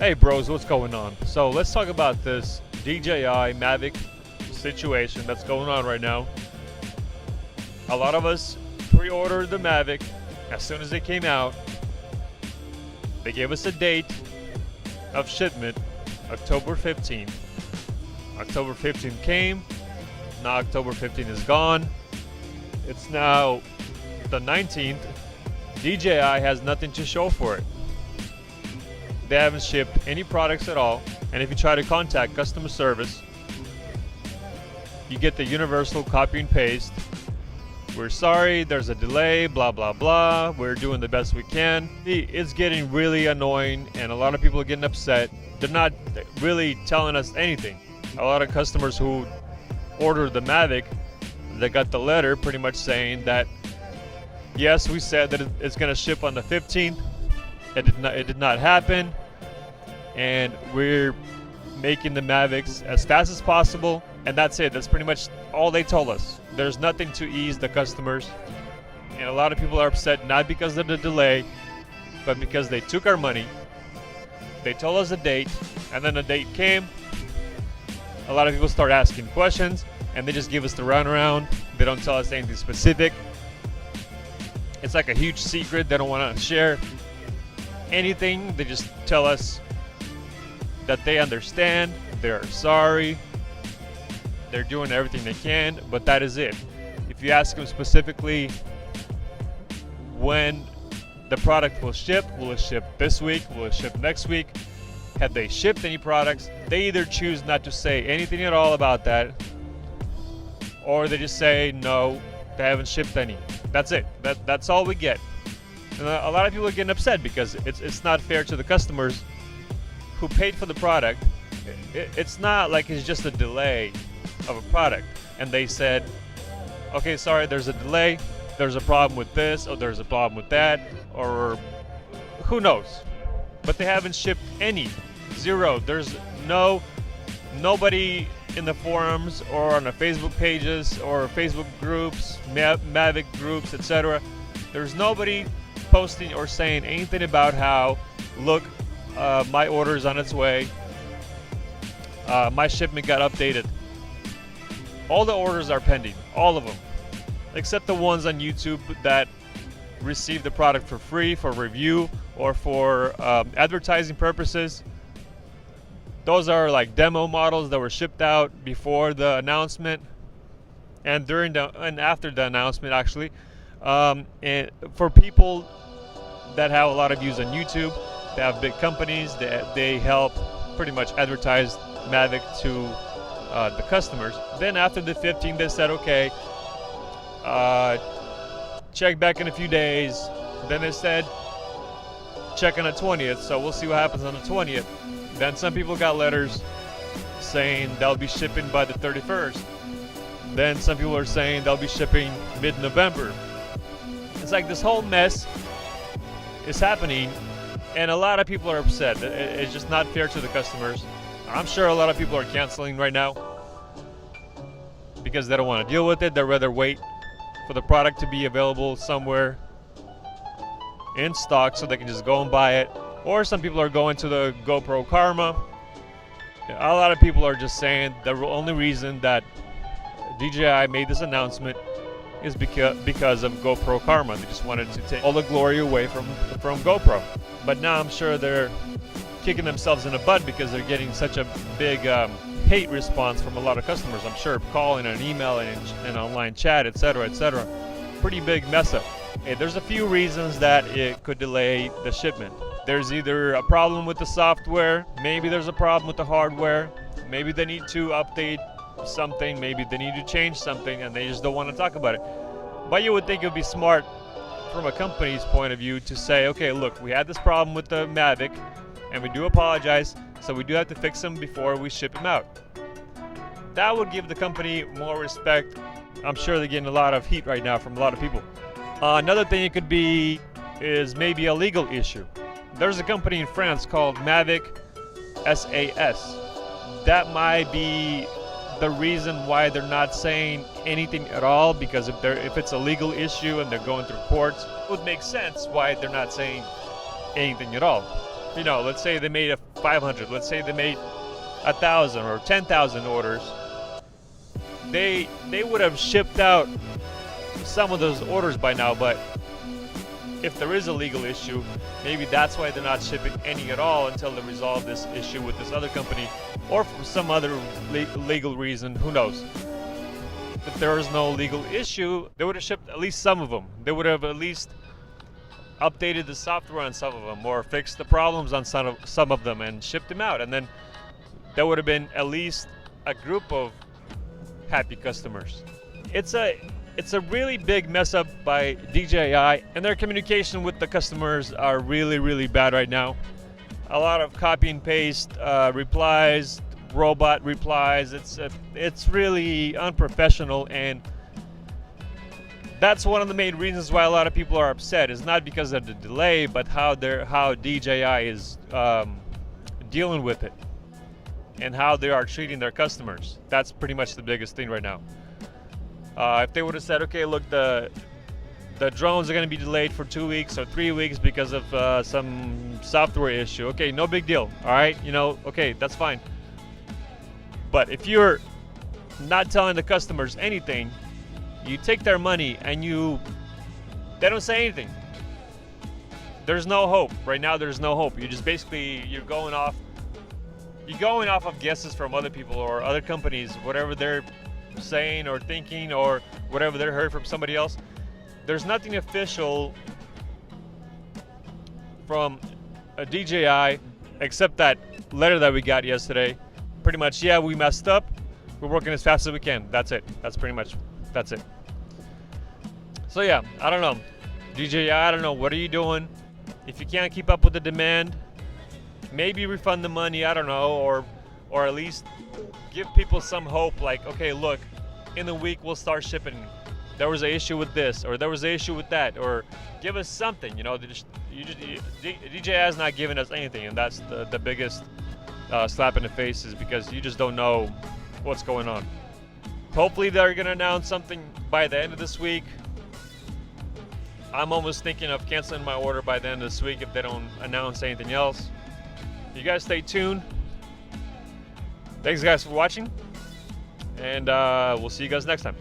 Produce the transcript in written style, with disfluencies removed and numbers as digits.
Hey bros, what's going on? So let's talk about this DJI Mavic situation that's going on right now. A lot of us pre-ordered the Mavic as soon as it came out. They gave us a date of shipment, October 15th. October 15th came, now October 15th is gone. It's now the 19th. DJI has nothing to show for it. They haven't shipped any products at all, and if you try to contact customer service, you get the universal copy and paste. We're sorry, there's a delay, blah blah blah, we're doing the best we can. It's getting really annoying and a lot of people are getting upset. They're not really telling us anything. A lot of customers who ordered the Mavic, they got the letter pretty much saying that yes, we said that it's going to ship on the 15th. It did not happen, and we're making the Mavics as fast as possible, and that's it. That's pretty much all they told us. There's nothing to ease the customers, and a lot of people are upset not because of the delay, but because they took our money. They told us a date, and then the date came. A lot of people start asking questions, and they just give us the runaround. They don't tell us anything specific. It's like a huge secret. They don't want to share anything. They just tell us that they understand, they're sorry, they're doing everything they can, but that is it. If you ask them specifically when the product will it ship this week, will it ship next week, have they shipped any products, they either choose not to say anything at all about that, or they just say no, they haven't shipped any. That's it. That's all we get. And a lot of people are getting upset because it's not fair to the customers who paid for the product. It's not like it's just a delay of a product. And they said, okay, sorry, there's a delay. There's a problem with this, or there's a problem with that, or who knows. But they haven't shipped any. Zero. There's nobody in the forums or on the Facebook pages or Facebook groups, Mavic groups, etc. There's nobody posting or saying anything about how, look, my order is on its way, my shipment got updated. All the orders are pending, all of them, except the ones on YouTube that receive the product for free, for review, or for advertising purposes. Those are like demo models that were shipped out before the announcement and after the announcement, actually. And for people that have a lot of views on YouTube, they have big companies, they help pretty much advertise Mavic to the customers. Then after the 15th, they said, okay, check back in a few days. Then they said, check on the 20th, so we'll see what happens on the 20th. Then some people got letters saying they'll be shipping by the 31st. Then some people are saying they'll be shipping mid-November. It's like this whole mess is happening, and a lot of people are upset. It's just not fair to the customers. I'm sure a lot of people are canceling right now because they don't want to deal with it. They'd rather wait for the product to be available somewhere in stock so they can just go and buy it. Or some people are going to the GoPro Karma. A lot of people are just saying the only reason that DJI made this announcement is because of GoPro Karma. They just wanted to take all the glory away from GoPro. But now I'm sure they're kicking themselves in the butt because they're getting such a big hate response from a lot of customers. I'm sure calling and email and online chat, etc., etc. Pretty big mess up. Hey, there's a few reasons that it could delay the shipment. There's either a problem with the software, maybe there's a problem with the hardware, maybe they need to update something, maybe they need to change something and they just don't want to talk about it. But you would think it would be smart from a company's point of view to say, okay, look, we had this problem with the Mavic and we do apologize, so we do have to fix them before we ship them out. That would give the company more respect. I'm sure they're getting a lot of heat right now from a lot of people. Another thing it could be is maybe a legal issue. There's a company in France called Mavic SAS. That might be the reason why they're not saying anything at all, because if it's a legal issue and they're going through courts, it would make sense why they're not saying anything at all. you know, let's say they made a 500, let's say they made 1,000 or 10,000 orders, they would have shipped out some of those orders by now. But if there is a legal issue, maybe that's why they're not shipping any at all until they resolve this issue with this other company, or for some other legal reason. Who knows? If there is no legal issue, they would have shipped at least some of them. They would have at least updated the software on some of them, or fixed the problems on some of them and shipped them out, and then there would have been at least a group of happy customers. It's a really big mess up by DJI, and their communication with the customers are really bad right now. A lot of copy and paste replies, robot replies. It's really unprofessional, and that's one of the main reasons why a lot of people are upset. It's not because of the delay, but how DJI is dealing with it and how they are treating their customers. That's pretty much the biggest thing right now. If they would have said, okay, look, the drones are going to be delayed for 2 weeks or 3 weeks because of some software issue, okay, no big deal. All right, you know, okay, that's fine. But if you're not telling the customers anything, you take their money and they don't say anything. There's no hope right now. There's no hope. You just basically you're going off of guesses from other people or other companies, whatever they're saying or thinking or whatever they heard from somebody else. There's nothing official from a DJI except that letter that we got yesterday. Pretty much, yeah, we messed up. We're working as fast as we can. That's it. That's it. So yeah, I don't know. DJI, I don't know. What are you doing? If you can't keep up with the demand, maybe refund the money, I don't know, or at least give people some hope, like, okay, look, in a week we'll start shipping. There was an issue with this, or there was an issue with that, or give us something, you know. DJI has not given us anything, and that's the biggest slap in the face, is because you just don't know what's going on. Hopefully they're going to announce something by the end of this week. I'm almost thinking of canceling my order by the end of this week if they don't announce anything else. You guys stay tuned. Thanks guys for watching, and we'll see you guys next time.